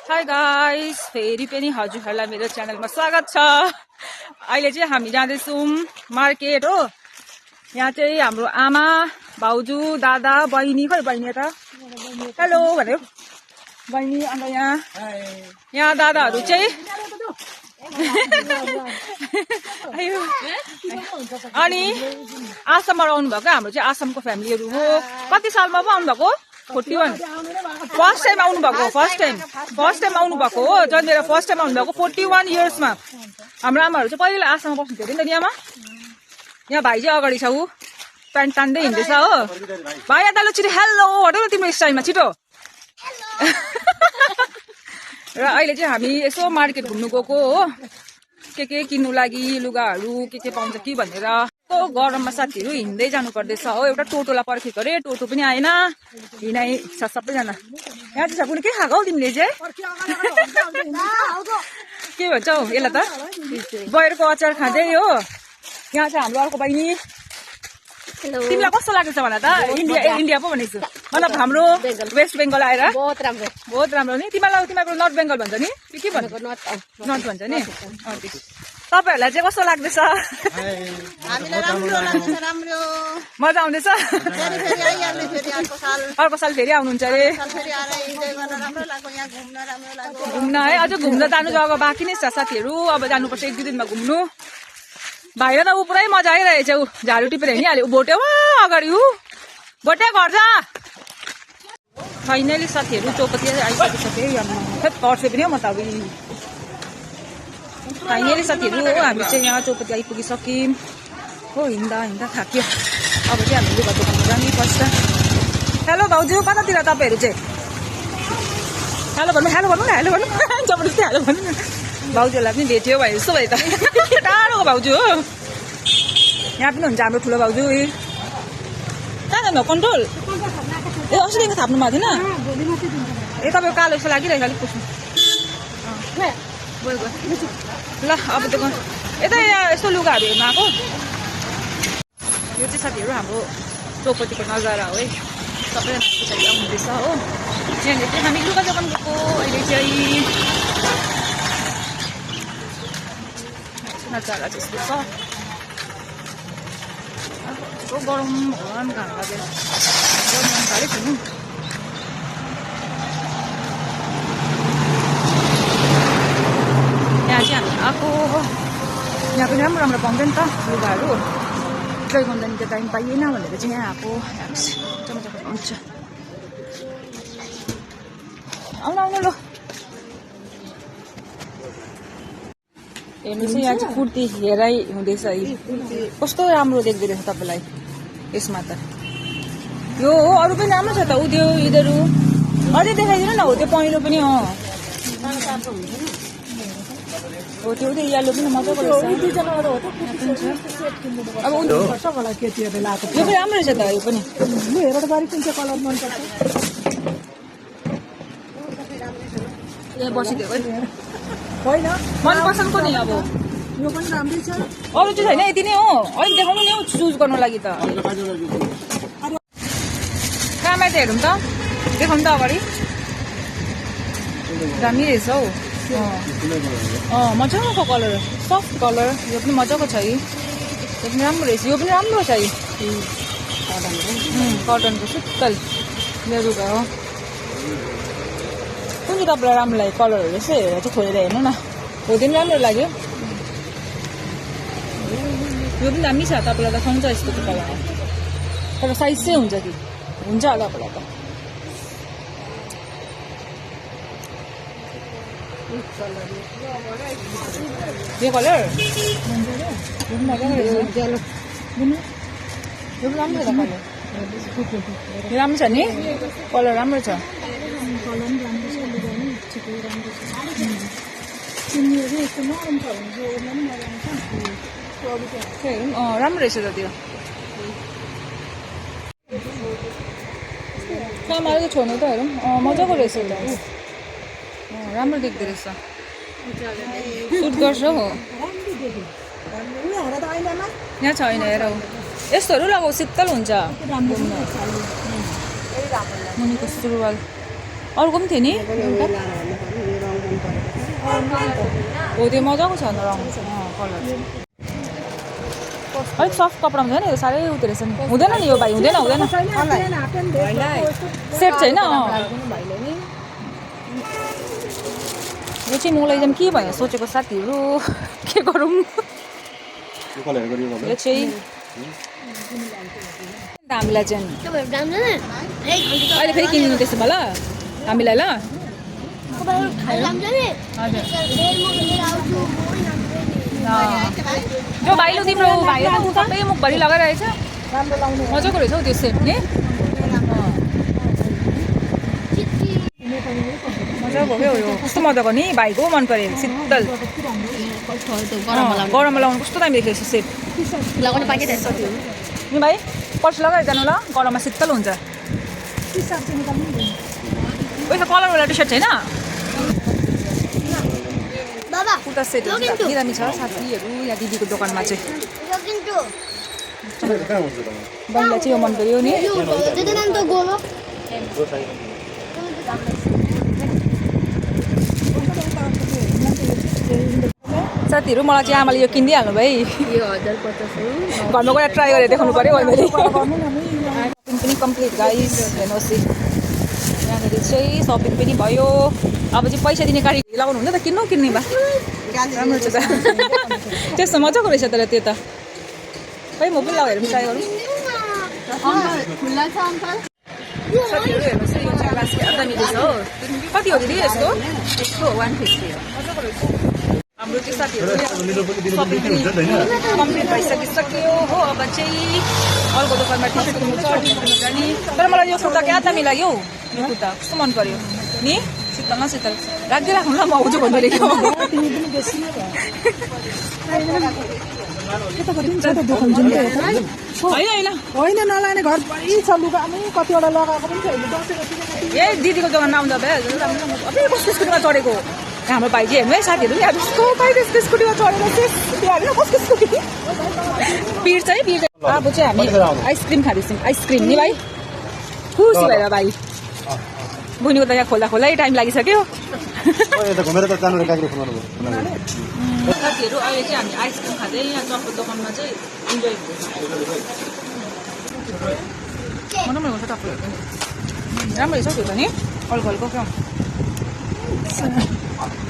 High guys, फेरि पनि हजुरहरूलाई मेरो च्यानलमा स्वागत छ। अहिले चाहिँ हामी जाँदैछौँ मार्केट हो। यहाँ चाहिँ हाम्रो आमा, भाउजू, दादा, बहिनी, खै बहिनी यता हेलो भन्यो बहिनी। अन्त यहाँ दादाहरू चाहिँ अनि आसामबाट आउनुभएको। हाम्रो चाहिँ आसामको फ्यामिलीहरू हो। कति सालमा पो आउनुभएको? 41 फर्स्ट टाइम आउनुभएको। फर्स्ट टाइम आउनुभएको हो। जन्मेर फर्स्ट टाइम आउनुभएको 41 इयर्समा। हाम्रो आमाहरू चाहिँ पहिला आसाममा बस्नु थियो नि त नि आमा। यहाँ भाइ चाहिँ अगाडि छ, ऊ प्यान्ट तान्दै हिँड्दैछ हो। भाइ यता ल छिटो हेलो हटौ न तिम्रो स्टाइलमा छिटो। र अहिले चाहिँ हामी यसो मार्केट घुम्नु गएको हो। के किन्नु लागि लुगाहरू के पाउँछ कि भनेर। गरममा साथीहरू हिँड्दै जानु पर्दैछ हो। एउटा टोटोलाई पर्खेको अरे, टोटो पनि आएन। हिँडाइ छ सबैजना। यहाँ चाहिँ कुनै के खाएको हौ तिमीले चाहिँ? के भन्छ हौ यसलाई त? बयरको अचार खाँदै हो। यहाँ चाहिँ हाम्रो अर्को बहिनी। तिमीलाई कस्तो लाग्दैछ भन त? इन्डिया पो भनेको छु, मतलब हाम्रो वेस्ट बेङ्गल आएर बहुत राम्रो नि। तिमीहरूको नर्थ बेङ्गल भन्छ नि? के भन्छ? नर्थ भन्छ नि। तपाईहरुलाई चाहिँ कस्तो लाग्दैछ? मजा आउँदैछ? अर्को साल फेरि आउनुहुन्छ अरे घुम्न है? अझ घुम्न जानु जग्गा बाँकी नै छ साथीहरू। अब जानुपर्छ 1-2 दिनमा घुम्नु। भाइलाई त ऊ पुरै मजा आइरहेछ। ऊ झाडु टिपेर हिँडिहाल्यो। ऊ भोटे अगाडि ऊ भोटे घर जा। फाइनली साथीहरू चौपती आइसकिसक्यो। पर्छ पनि हो म त अब। फाइनली साथीहरू हामी चाहिँ यहाँ चौपती आइपुगिसक्यौँ हो। हिँड्दा थाक्यो। अब चाहिँ हामी लुगा दोकानमा जाने पर्छ। हेलो भाउजू, कतातिर तपाईँहरू चाहिँ? हेलो भन्नु जबरजस्ती हेलो भन्नु न। भाउजूहरूलाई पनि भेट्यो भयो जस्तो भयो त। टाढोको भाउजू हो। यहाँ पनि हुन्छ हाम्रो ठुलो भाउजू। कहाँ जानु कन्ट्रोल? ए अस्तिदेखि थाप्नु भएको थिएन? ए तपाईँको कालो जस्तो लागिरहेको अलिक पुस्नु। ल अब त यता यहाँ यस्तो लुगाहरू हेर्नु आएको। यो चाहिँ साथीहरू हाम्रो चौपतीको नजारा हो है। सबैजना पछाडि आउनुहुँदैछ हो। यहाँनिर चाहिँ हामी लुगा दोकान गएको। अहिले चाहिँ नजारा त्यस्तो छ। गरम भगवान् घाम लागेर गरम साह्रै छ नि। यहाँ चाहिँ हामी आएको। यहाँ पनि राम्रो पाउँछ नि त लुगाहरू। जय गन्धनी त टाइम पाइएन भनेर चाहिँ यहाँ आएको। मजाको पाउँछ। आउनु ल। हेर्नुहोस् यहाँ चाहिँ कुर्ती हेराइ हुँदैछ है। कस्तो राम्रो देख्दो रहेछ तपाईँलाई यसमा त। यो हो, अरू पनि राम्रो छ त। ऊ त्यो यिनीहरू अझै देखाइदिनु न। हो त्यो पहेँलो पनि हो। हो त्यो यल्लो पनि मजाको रहेछ। अब यो पनि राम्रो रहेछ त। यो पनि बसिदिएको होइन मनपसन्दको नि। अब यो पनि राम्रै छ। अरू चाहिँ छैन, यति नै हो। अहिले देखाउनु नि हौ चुज गर्नु लागि त। कहाँमा त हेरौँ त, देखाउनु त अगाडि। दामी रहेछ हौ। मजाको कलर, सफ्ट कलर। यो पनि मजाको छ है। यो पनि राम्रो रहेछ। यो पनि राम्रो छ है। कटनको सुत्तल लुगा हो। कुन चाहिँ तपाईँलाई राम्रो लाग्यो कलरहरू? यसो हेरेर चाहिँ खोलेर हेर्नु न। हो त्यो पनि राम्रो लाग्यो। यो पनि दामी छ। तपाईँलाई त खुवाउँछ यस्तो कलर। तर साइज चाहिँ हुन्छ कि हुन्छ होला तपाईँलाई त। यो कलर यो पनि मजाको रहेछ। यो पनि राम्रो छ त कलर। यो राम्रो छ नि कलर, राम्रो छ। राम्रो रहेछ त त्यो। कहाँमा छोड्नु त हेरौँ। मजाको रहेछ त। राम्रो देख्दो रहेछ। सुट गर्छ हो। यहाँ छैन हेर। यस्तोहरू लगाऊ शीतल हुन्छ। मुनिको सुरुवाल अर्को पनि थियो नि। हो त्यो मजाको छ रङ कलर अलिक सफ्ट कपडामा छ नि यो साह्रै उयो रहेछ नि हुँदैन नि यो भाइ हुँदैन सेट छैन यो चाहिँ मलाई एकदम के भयो सोचेको साथीहरू के गरौँ यो चाहिँ हामीलाई चाहिँ अहिले फेरि किनिदिनु त्यसो भए ल हामीलाई ल यो भाइलो तिम्रो भाइले सबै मुखभरि लगाइरहेछ मजाको रहेछ हौ त्यो सेट नि मजाको क्या यो कस्तो मजाको नि भाइको मन पऱ्यो शीतल गरममा लगाउनु कस्तो दामी देखेको सेट लगाउने पाइन्छ नि भाइ पर्सि लगाइजानु ल गरममा शीतल हुन्छ पैसा कलरवाला टी सर्ट छैन कुर्ता सेट दामी दामी छ साथीहरू यहाँ दिदीको दोकानमा चाहिँ बहिनीलाई चाहिँ यो मन पऱ्यो नि साथीहरू मलाई चाहिँ आमाले यो किनिदिइहाल्नु भाइ घरमा गएर ट्राई गरेर देखाउनु पऱ्यो मैले पनि कम्प्लिट गाइस हेर्नुहोस् यहाँनिर चाहिँ सपिङ पनि भयो अब चाहिँ पैसा दिने गाडी लगाउनु हुन्छ त किन्ने भए राम्रो छ त त्यस्तो मजाको रहेछ तर त्यो त खै म पनि लगाएर ट्राई गरौँ साथीहरू हेर्नुहोस् यो चाहिँ बास्केट दामी रहेछ हो कति हो दिदी यस्तो 150 मजाको रहेछ हाम्रो चाहिँ साथीहरू कम्प्लिट भइसकिसक्यो हो अब चाहिँ अर्को दोकानमा जाने तर मलाई यो कुर्ता क्या दामी लाग्यो यो कुर्ता कस्तो मन पर्यो नि शीतल न शीतल राखिदिइ राख्नु ल म आउँछु भन्दैरहेको होइन नलाने घरभरि छ लुगामै कतिवटा लगाएको पनि छ ए दिदीको दोकानमा आउँदा भइहाल्छ अब कसको स्कुटीमा चढेको हाम्रो भाइ चाहिँ हेर्नु है साथीहरू नि अब यसको बाहिर स्कुटीमा चढेको चाहिँ कसको स्कुटी पिर चाहिँ पिर अब चाहिँ हामी आइसक्रिम खाँदैछौँ आइसक्रिम नि भाइ खुसी भएर भाइ बुनीको त यहाँ खोल्दै टाइम लागिसक्यो साथीहरू अहिले चाहिँ हामी आइसक्रिम खाँदै यहाँ चप्पल दोकानमा चाहिँ इन्जोय हुँदैछ हुन्छ टप्पलहरू पनि राम्रो रहेछ त्यो त नि हल्को क्या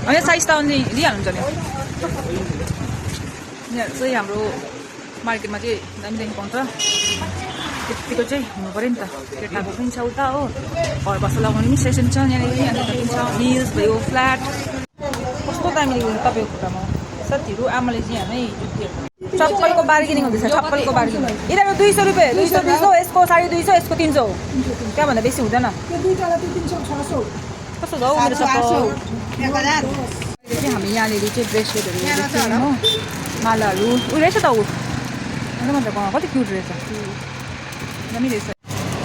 अनि साइज त अनि दिइहाल्नुहुन्छ नि यहाँ चाहिँ हाम्रो मार्केटमा चाहिँ दामी दामी पाउँछ त्यतिको चाहिँ हुनु पऱ्यो नि त केटाको पनि छ उता हो घर बस्दा लगाउने पनि सेसन छ यहाँनिर अन्त पनि छ हिल्स भयो फ्ल्याट कस्तो दामी देख्छ तपाईँको खुट्टामा साथीहरू आमाले चाहिँ हामी चप्पलको बार्गेनिङ हुँदैछ चप्पलको बार्गेनिङ यिनीहरू 200 रुपियाँ 220 यसको 250 यसको 300 त्यहाँभन्दा बेसी हुँदैन कस्तो छ हौ मेरो चप्पल चाहिँ हामी यहाँनिर चाहिँ ब्रेसलेटहरू हेर्दैछौँ हो मालाहरू उयो रहेछ त ऊ मजाको कति क्युट रहेछ दामी रहेछ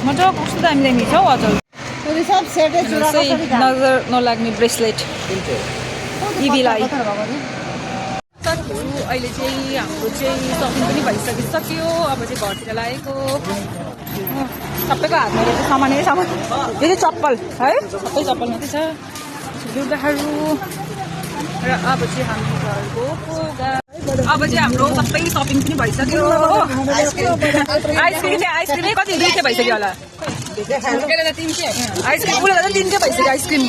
मजाको कस्तो दामी दामी छ हौ हजुर नजर नलाग्ने ब्रेसलेट इभीलाई साथीहरू अहिले चाहिँ हाम्रो चाहिँ सपिङ पनि भइसकिसक्यो अब चाहिँ घरतिर लागेको सबैको हातमा यो चाहिँ सामानै सामान यो चाहिँ चप्पल है सबै चप्पल मात्रै छ लुगाहरू र अब चाहिँ हामी घर गएको अब चाहिँ हाम्रो सबै सपिङ पनि भइसक्यो हो आइसक्रिमै कति 200 भइसक्यो होला आइसक्रिम पुरा 300 भइसक्यो आइसक्रिम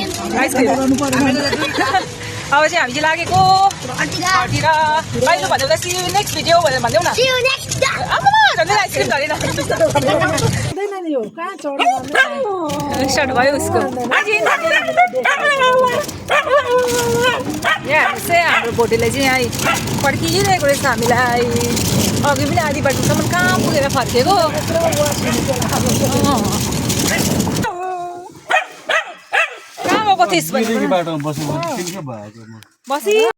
अब चाहिँ हामी चाहिँ लागेको घरतिर कहिले भन्दा सी यु नेक्स्ट भिडियो भनेर भन्देऊ न आइसक्रिम धरेन स्टार्ट भयो उसको यहाँ चाहिँ हाम्रो भोटेले चाहिँ यहाँ पर्खिरहेको रहेछ हामीलाई अघि पनि आधी बाटोसम्म कहाँ पुगेर फर्केको कहाँ गएको थिइस् बसी